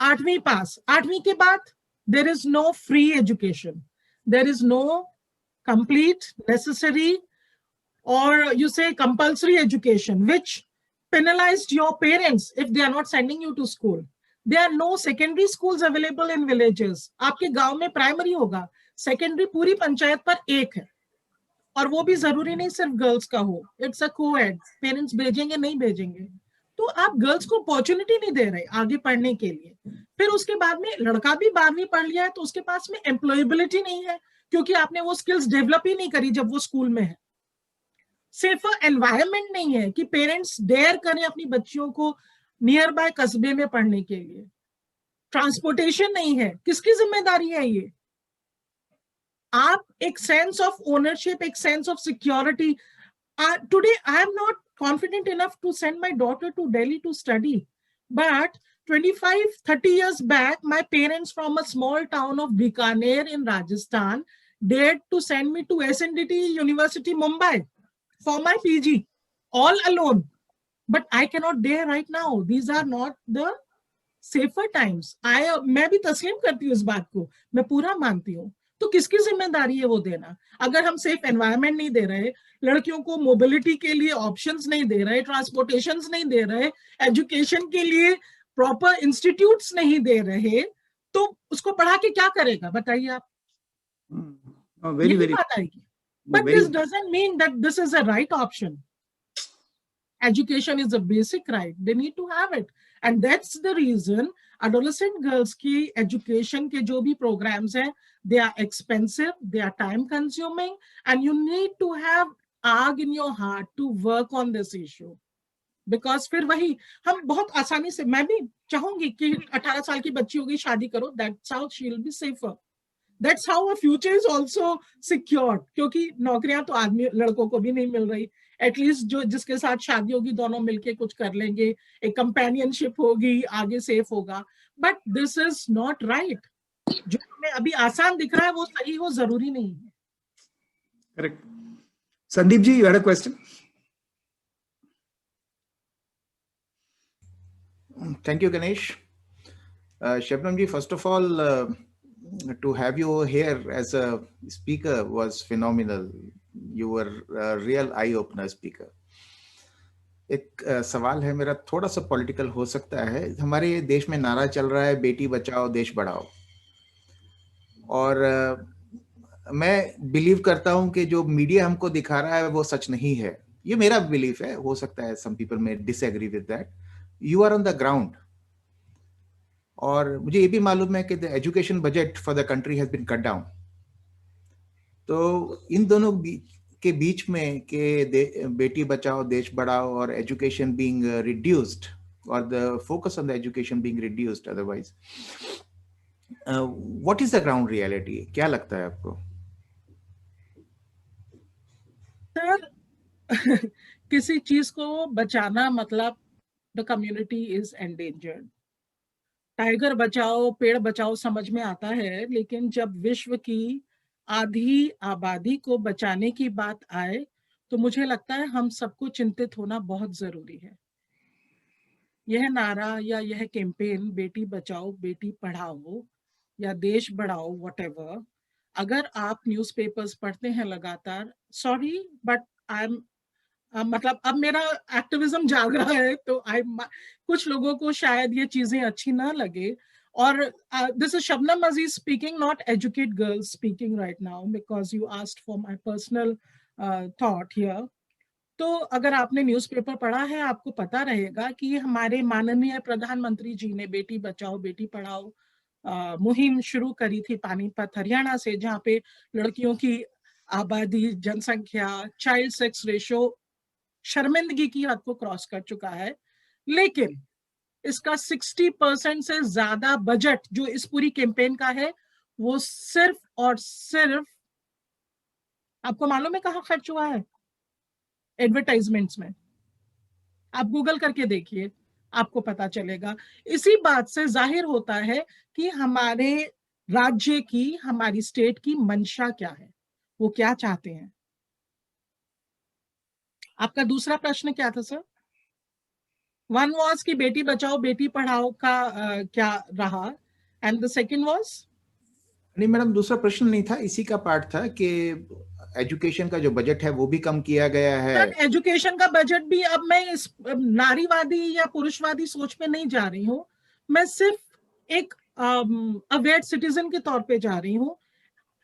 8वीं पास. 8वीं के बाद there is no free education. There is no complete, necessary, or you say compulsory education, which penalized your parents if they are not sending you to school. There are no secondary schools available in villages. आपके गांव में primary होगा, secondary पूरी पंचायत पर एक है, और वो भी जरूरी नहीं सिर्फ गर्ल्स का हो. It's a को-एड. पेरेंट्स भेजेंगे नहीं भेजेंगे, तो आप गर्ल्स को अपॉर्चुनिटी नहीं दे रहे आगे पढ़ने के लिए. फिर उसके बाद में लड़का भी 12वीं पढ़ लिया है, तो उसके पास में एम्प्लॉयबिलिटी नहीं है, क्योंकि आपने वो स्किल्स डेवलप ही नहीं करी जब वो स्कूल में है. सेफर एनवायरनमेंट नहीं है कि पेरेंट्स डेयर करें अपनी बच्चियों को नियर बाय कस्बे में पढ़ने के लिए. ट्रांसपोर्टेशन नहीं है. किसकी जिम्मेदारी है ये? आप एक सेंस ऑफ ओनरशिप, एक sense of security. Today I am not confident enough to send my daughter to Delhi to study, but 25-30 years back my parents from a small town of Bikaner in Rajasthan dared to send me to SNDT University Mumbai for my PG all alone. But I cannot dare right now. These are not the safer times. मैं भी तस्लीम करती हूँ इस बात को, मैं पूरा मानती हूँ. तो किसकी जिम्मेदारी है वो देना? अगर हम सेफ एनवायरनमेंट नहीं दे रहे, लड़कियों को मोबिलिटी के लिए ऑप्शंस नहीं दे रहे, ट्रांसपोर्टेशंस नहीं दे रहे, एजुकेशन के लिए प्रॉपर इंस्टीट्यूट्स नहीं दे रहे, तो उसको पढ़ा के क्या करेगा बताइए आप? very बात आएगी. But this doesn't mean that this is a right option. Education is a basic right. They need to have it. And that's the reason adolescent girls की education के जो भी programs हैं, they are expensive, they are time consuming, and you need to have आग in your heart to work on this issue. Because फिर वही हम बहुत आसानी से, मैं भी चाहूंगी कि 18 साल की बच्ची होगी, शादी करो, that's how she will be safer. That's how her future is also secured. क्योंकि नौकरियां तो आदमी लड़कों को भी नहीं मिल रही. एटलीस्ट जो जिसके साथ शादी होगी दोनों मिलके कुछ कर लेंगे, एक कंपेनियनशिप होगी, आगे सेफ होगा. But this is not right. जो हमें अभी आसान दिख रहा है वो सही हो जरूरी नहीं है. Correct. Sandeep ji, you had a question? Thank you, Ganesh. Shabnam ji, first of all, to have you here as a speaker was phenomenal. You were a real eye-opener speaker. एक सवाल है मेरा, थोड़ा सा पॉलिटिकल हो सकता है. हमारे देश में नारा चल रहा है बेटी बचाओ देश बढ़ाओ, और मैं बिलीव करता हूं कि जो मीडिया हमको दिखा रहा है वो सच नहीं है. ये मेरा बिलीफ है, हो सकता है some people may disagree with that. You are on the ground. और मुझे ये भी मालूम है कि the education budget for the country has been cut down. तो इन दोनों के बीच में कि बेटी बचाओ देश बढ़ाओ और education being reduced, or the focus on the education being reduced otherwise, what is the ground reality? क्या लगता है आपको? सर, किसी चीज को बचाना मतलब the community is endangered. Tiger बचाओ पेड़ बचाओ समझ में आता है, लेकिन जब विश्व की आधी आबादी को बचाने की बात आए तो मुझे लगता है हम सबको चिंतित होना बहुत जरूरी है। यह नारा या यह कैंपेन बेटी बचाओ बेटी पढ़ाओ या देश बढ़ाओ व्हाटएवर, अगर आप न्यूज़पेपर्स पढ़ते हैं लगातार, सॉरी बट आई एम मतलब अब मेरा एक्टिविज्म जाग रहा है तो कुछ लोगों को शायद ये चीजें अच्छी ना लगे, और this is Shabnam Aziz speaking, not educate girls speaking right now because you asked for my personal thought here. तो अगर आपने न्यूज़पेपर पढ़ा है आपको पता रहेगा कि हमारे माननीय प्रधानमंत्री जी ने बेटी बचाओ बेटी पढ़ाओ मुहिम शुरू करी थी पानीपत हरियाणा से, जहाँ पे लड़कियों की आबादी, जनसंख्या, चाइल्ड सेक्स रेशो शर्मिंदगी की हद को क्रॉस कर चुका है। लेकिन इसका 60% से ज्यादा बजट जो इस पूरी कैंपेन का है वो सिर्फ और सिर्फ आपको मालूम है कहाँ खर्च हुआ है? एडवर्टाइजमेंट्स में। आप गूगल करके देखिए, आपको पता चलेगा। इसी बात से जाहिर होता है कि हमारे राज्य की, हमारी स्टेट की मंशा क्या है, वो क्या चाहते हैं। आपका दूसरा प्रश्न क्या था सर? वन वाज कि बेटी बचाओ बेटी पढ़ाओ का क्या रहा, एंड द सेकंड वाज? नहीं मैडम, दूसरा प्रश्न नहीं था, इसी का पार्ट था कि एजुकेशन का जो बजट है वो भी कम किया गया है। एजुकेशन का बजट भी, अब मैं इस नारीवादी या पुरुषवादी सोच पे नहीं जा रही हूँ, मैं सिर्फ एक अवेयर सिटीजन के तौर पे जा रही हूँ।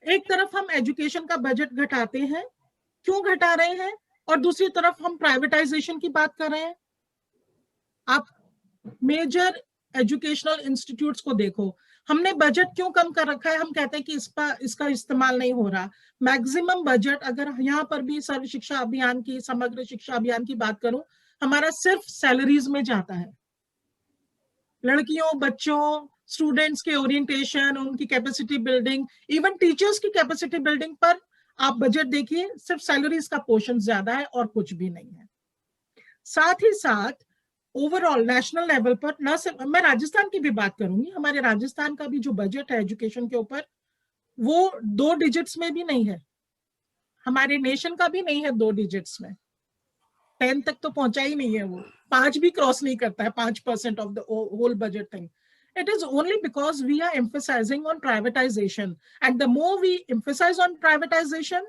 एक तरफ हम एजुकेशन का बजट घटाते हैं, क्यों घटा रहे हैं, और दूसरी तरफ हम प्राइवेटाइजेशन की बात कर रहे हैं। आप मेजर एजुकेशनल इंस्टीट्यूट्स को देखो, हमने बजट क्यों कम कर रखा है? हम कहते हैं कि इसका इस्तेमाल नहीं हो रहा। मैक्सिमम बजट, अगर यहाँ पर भी सर्व शिक्षा अभियान की, समग्र शिक्षा अभियान की बात करूं, हमारा सिर्फ सैलरीज में जाता है। लड़कियों, बच्चों, स्टूडेंट्स के ओरिएंटेशन, उनकी कैपेसिटी बिल्डिंग, इवन टीचर्स की कैपेसिटी बिल्डिंग पर आप बजट देखिए, सिर्फ सैलरीज का पोर्शन ज्यादा है और कुछ भी नहीं है। साथ ही साथ ओवरऑल नेशनल लेवल पर, ना सिर्फ मैं राजस्थान की भी बात करूंगी, हमारे राजस्थान का भी जो बजट है एजुकेशन के ऊपर, वो 2 डिजिट्स में भी नहीं है। हमारे नेशन का भी नहीं है 2 डिजिट्स में, 10 तक तो पहुंचा ही नहीं है, वो 5 भी क्रॉस नहीं करता है, 5% of the whole budget thing. It is only because we are emphasizing on privatization, and the more we emphasize on privatization,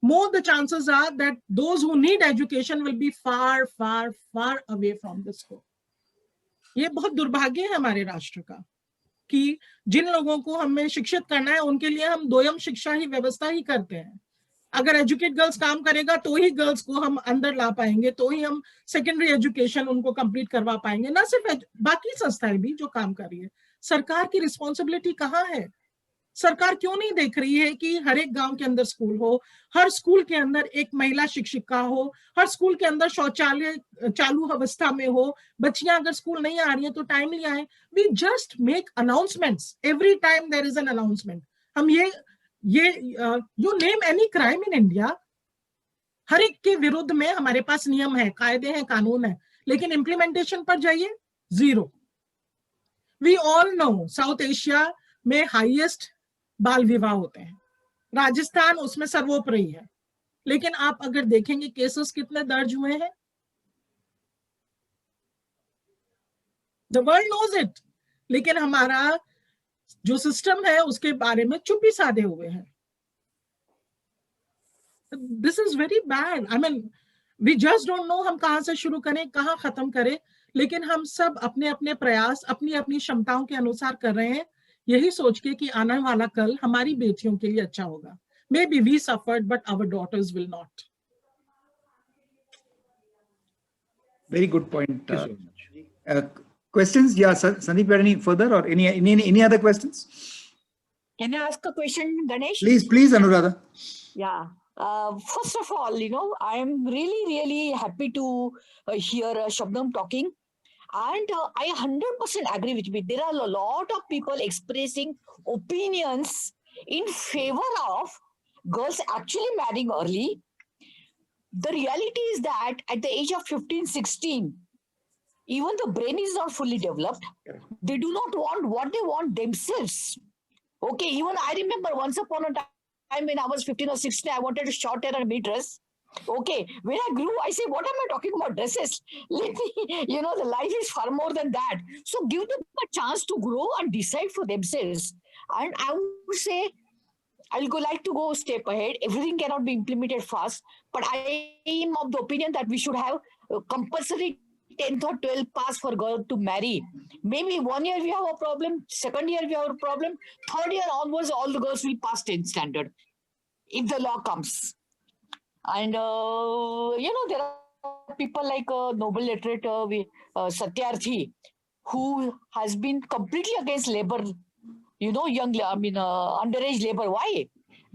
more the chances are that those who need education will be far, far, far away from the school. ये बहुत दुर्भाग्य है हमारे राष्ट्र का कि जिन लोगों को हमें शिक्षित करना है उनके लिए हम दोयम शिक्षा ही व्यवस्था ही करते हैं। अगर एजुकेट गर्ल्स काम करेगा तो ही गर्ल्स को हम अंदर ला पाएंगे, तो ही हम सेकेंडरी एजुकेशन उनको कंप्लीट करवा पाएंगे, ना सिर्फ बाकी संस्थाएं भी जो काम कर रही है। सरकार की रिस्पॉन्सिबिलिटी कहाँ है? सरकार क्यों नहीं देख रही है कि हर एक गांव के अंदर स्कूल हो, हर स्कूल के अंदर एक महिला शिक्षिका हो, हर स्कूल के अंदर शौचालय चालू अवस्था में हो, बच्चियां अगर स्कूल नहीं आ रही हैं तो टाइमली आए। We just make announcements every time there is an announcement. हम ये you name any crime in India, हर एक के विरुद्ध में हमारे पास नियम है, कायदे हैं, कानून है, लेकिन इंप्लीमेंटेशन पर जाइए, zero. We all know South Asia में हाईएस्ट बाल विवाह होते हैं, राजस्थान उसमें सर्वोपरि है, लेकिन आप अगर देखेंगे केसेस कितने दर्ज हुए हैं, द वर्ल्ड नोज इट, लेकिन हमारा जो सिस्टम है उसके बारे में चुप्पी साधे हुए हैं। This is very bad. I mean we just don't know हम कहां से शुरू करें, कहां खत्म करें, लेकिन हम सब अपने अपने प्रयास अपनी अपनी क्षमताओं के अनुसार कर रहे हैं, यही सोच के कि आने वाला कल हमारी बेटियों के लिए अच्छा होगा। Maybe we suffered but our daughters will not. Very good point. Questions? Yeah, Sandeep, any further or any other questions? Can I ask a question, Ganesh? Please, Anuradha. Yeah. First of all, I am really happy to hear Shabnam talking. And I 100% agree with me. There are a lot of people expressing opinions in favor of girls actually marrying early. The reality is that at the age of 15, 16, even the brain is not fully developed. They do not want what they want themselves. Okay, even I remember once upon a time when I was 15 or 16, I wanted a short hair and mid dress. Okay, when I grew, I say, what am I talking about dresses? Let me, the life is far more than that. So give them a chance to grow and decide for themselves. And I would say, like to go a step ahead. Everything cannot be implemented fast, but I am of the opinion that we should have compulsory 10th or 12th pass for girl to marry. Maybe 1 year we have a problem, second year we have a problem, third year onwards all the girls will pass 10th standard if the law comes. And there are people like Nobel literate Satyarthi, who has been completely against labor, underage labor. Why?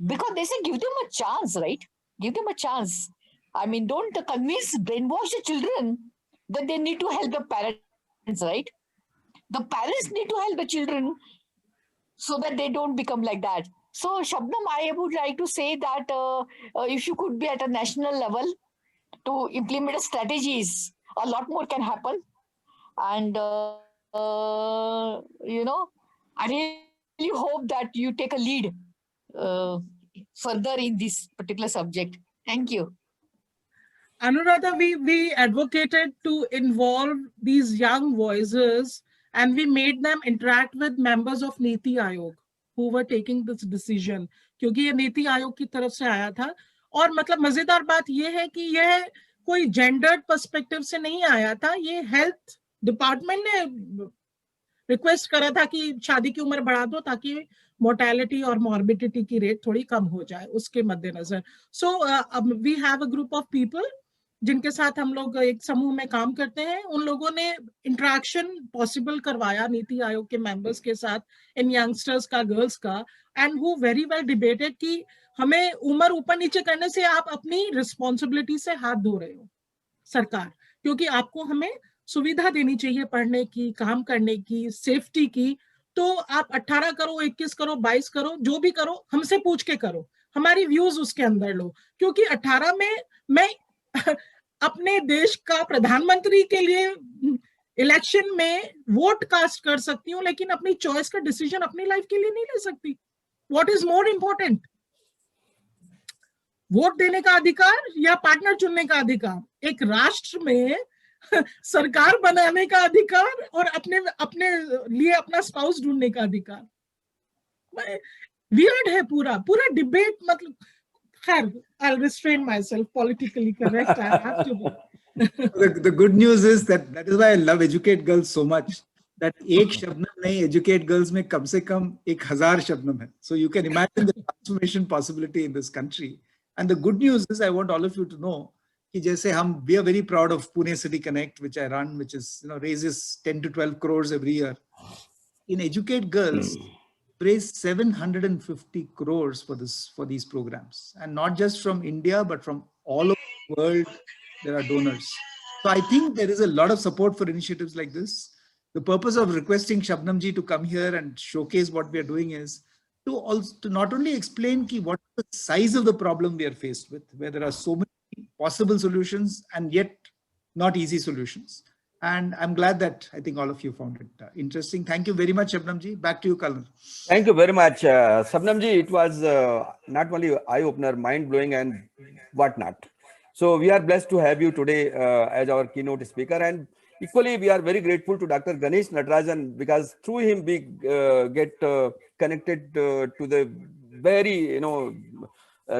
Because they say give them a chance, right? Give them a chance. I mean, don't convince, brainwash the children that they need to help the parents, right? The parents need to help the children so that they don't become like that. So, Shabnam, I would like to say that if you could be at a national level to implement strategies, a lot more can happen. And, I really hope that you take a lead further in this particular subject. Thank you. Anuradha, we advocated to involve these young voices, and we made them interact with members of Niti Aayog who were taking this decision, क्योंकि ये नीति आयोग की तरफ से आया था. और मतलब मजेदार बात ये है कि यह कोई जेंडर्ड पर्सपेक्टिव से नहीं आया था. ये हेल्थ डिपार्टमेंट ने रिक्वेस्ट करा था कि शादी की उम्र बढ़ा दो ताकि मोर्टेलिटी और मॉर्बिडिटी की रेट थोड़ी कम हो जाए, उसके मद्देनजर. So we have a group of people जिनके साथ हम लोग एक समूह में काम करते हैं. उन लोगों ने इंटरेक्शन पॉसिबल करवाया नीति आयोग के मेंबर्स के साथ, इन यंगस्टर्स का, गर्ल्स का, and who very well debated कि हमें उम्र ऊपर नीचे करने से आप अपनी रिस्पॉन्सिबिलिटी से हाथ धो रहे हो सरकार, क्योंकि आपको हमें सुविधा देनी चाहिए पढ़ने की, काम करने की, सेफ्टी की. तो आप 18 करो, 21 करो, 22 करो, जो भी करो, हमसे पूछ के करो, हमारी व्यूज उसके अंदर लो. क्योंकि 18 में मैं अपने देश का प्रधानमंत्री के लिए इलेक्शन में वोट कास्ट कर सकती हूँ, लेकिन अपनी चॉइस का डिसीजन अपनी लाइफ के लिए नहीं ले सकती. What is more important, vote देने का अधिकार या पार्टनर चुनने का अधिकार? एक राष्ट्र में सरकार बनाने का अधिकार और अपने लिए अपना स्पाउस ढूंढने का अधिकार. वियर्ड है पूरा डिबेट. मतलब खैर, I'll restrain myself, politically correct. I have to be. The good news is that is why I love Educate Girls so much. That एक शबनम नहीं, Educate Girls में कम से कम 1000 शबनम है. So you can imagine the transformation possibility in this country. And the good news is, I want all of you to know कि जैसे we are very proud of Pune City Connect, which I run, which is raises 10 to 12 crores every year. In Educate Girls, raised 750 crores for these programs, and not just from India but from all over the world. There are donors. So I think there is a lot of support for initiatives like this. The purpose of requesting Shabnam ji to come here and showcase what we are doing is to not only explain what the size of the problem we are faced with, where there are so many possible solutions and yet not easy solutions. And I'm glad that I think all of you found it interesting. Thank you very much, Shabnam ji. Back to you, Kalal. Thank you very much, Shabnam ji. It was not only eye-opener, mind-blowing and whatnot. So we are blessed to have you today as our keynote speaker, and equally we are very grateful to Dr. Ganesh Natarajan, because through him we get connected to the very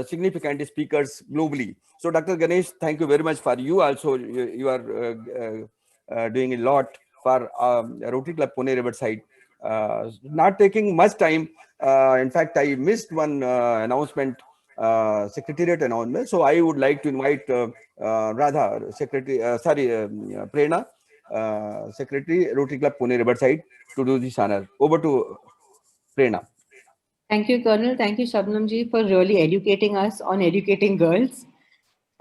significant speakers globally. So Dr. Ganesh, thank you very much. For you also, you are doing a lot for Rotary Club Pune Riverside. Not taking much time. In fact, I missed one announcement, secretariat announcement. So I would like to invite Radha, Prerna, Secretary, Rotary Club Pune Riverside, to do this honor. Over to Prerna. Thank you, Colonel. Thank you, Shabnam ji, for really educating us on educating girls.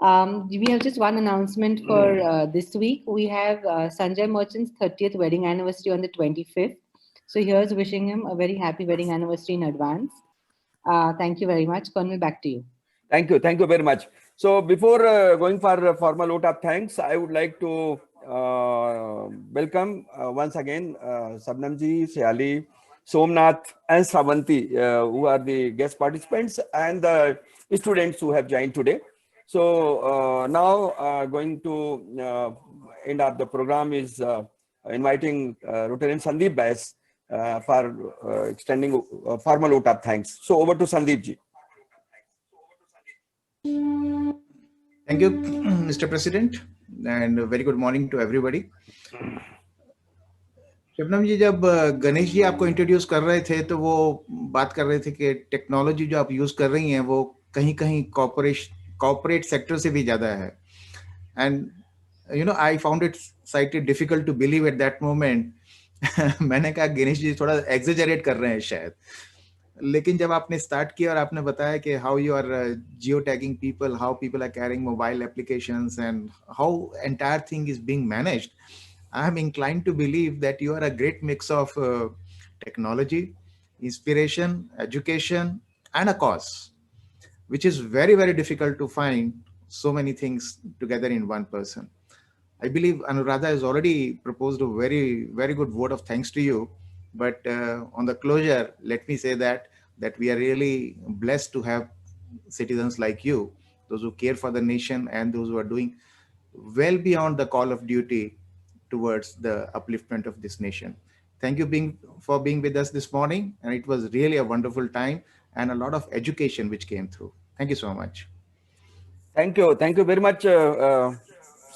We have just one announcement for this week. We have Sanjay Merchant's 30th wedding anniversary on the 25th. So here's wishing him a very happy wedding anniversary in advance. Thank you very much. Colonel, back to you. Thank you. Thank you very much. So before going for a formal vote of thanks, I would like to welcome once again Sabnam ji, Shayali, Somnath and Savanti, who are the guest participants and the students who have joined today. So now going to end of the program is inviting Rotarian Sandeep Bains for extending a formal vote of thanks. So over to Sandeep ji. Thank you, Mr. President, and a very good morning to everybody. Shabnam जी, जब गणेश जी आपको introduce कर रहे थे तो वो बात कर रहे थे कि टेक्नोलॉजी जो आप यूज कर रही हैं वो कहीं कहीं कॉर्पोरेट सेक्टर से भी ज्यादा है. And you know, I found it slightly difficult to believe at that moment. मैंने कहा गणेश जी थोड़ा एग्जेजरेट कर रहे हैं शायद, लेकिन जब आपने स्टार्ट किया और आपने बताया कि how you are geo tagging people, how people are carrying mobile applications and how entire thing is being managed, I am inclined to believe that you are a great mix of technology, inspiration, education, and a cause, which is very, very difficult to find so many things together in one person. I believe Anuradha has already proposed a very, very good vote of thanks to you. But on the closure, let me say that we are really blessed to have citizens like you, those who care for the nation and those who are doing well beyond the call of duty towards the upliftment of this nation. Thank you for being with us this morning, and it was really a wonderful time and a lot of education which came through. Thank you so much. Thank you very much,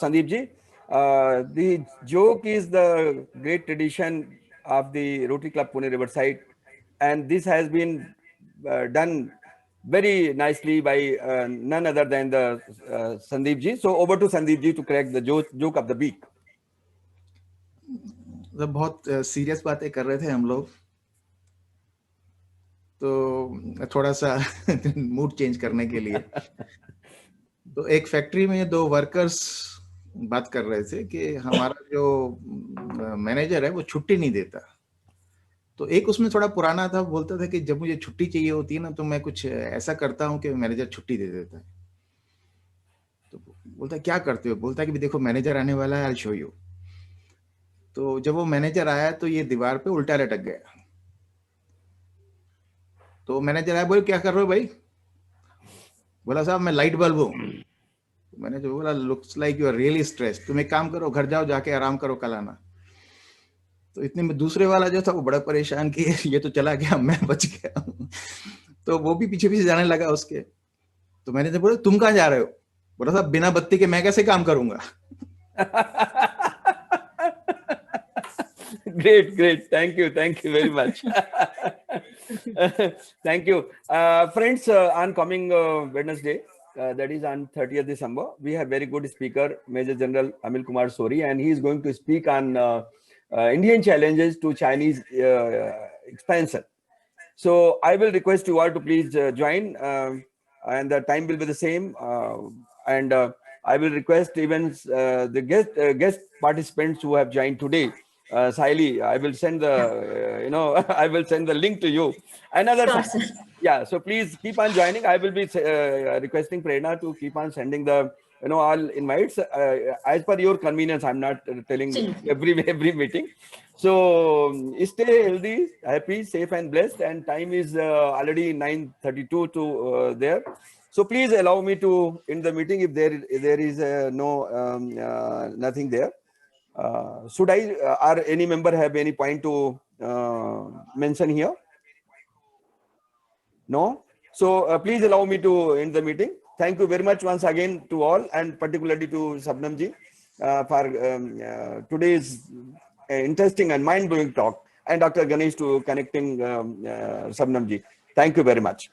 Sandeep ji. The joke is the great tradition of the Rotary Club Pune Riverside, and this has been done very nicely by none other than the Sandeep ji. So over to Sandeep ji to crack the joke of the week. बहुत serious बातें कर रहे थे हम लोग, तो थोड़ा सा मूड चेंज करने के लिए तो एक फैक्ट्री में 2 वर्कर्स बात कर रहे थे कि हमारा जो मैनेजर है वो छुट्टी नहीं देता. तो एक उसमें थोड़ा पुराना था, बोलता था कि जब मुझे छुट्टी चाहिए होती है ना तो मैं कुछ ऐसा करता हूँ कि मैनेजर छुट्टी दे देता है. तो बोलता क्या करते हो? बोलता कि देखो मैनेजर आने वाला है, आई शो यू. तो जब वो मैनेजर आया तो ये दीवार पे उल्टा लटक गया. तो मैनेजर आया, बोले क्या कर रहे हो भाई? बोला साहब मैं लाइट बल्ब हूँ. मैनेजर बोला looks like you are really stressed, तुम एक काम करो घर जाओ, जाके आराम करो, कल आना. तो इतने में दूसरे वाला जो था वो बड़ा परेशान कि ये तो चला गया, मैं बच गया. तो वो भी पीछे पीछे जाने लगा उसके. तो मैनेजर बोला तुम कहाँ जा रहे हो? बोला साहब बिना बत्ती के मैं कैसे काम करूंगा? Great. Thank you very much. Thank you. Friends, on coming Wednesday, that is on 30th December, we have very good speaker, Major General Amil Kumar Sori, and he is going to speak on Indian challenges to Chinese expansion. So I will request you all to please join, and the time will be the same. And I will request even the guest participants who have joined today. Saili, I will send the I will send the link to you. Yeah, so please keep on joining. I will be requesting Prerna to keep on sending the all invites as per your convenience. I'm not telling every meeting. So stay healthy, happy, safe, and blessed. And time is already 9:32 to there. So please allow me to end the meeting if there is nothing there. Should I or any member have any point to mention here? No? So please allow me to end the meeting. Thank you very much once again to all, and particularly to Sabnam ji for today's interesting and mind-blowing talk, and Dr. Ganesh to connecting Sabnam ji. Thank you very much.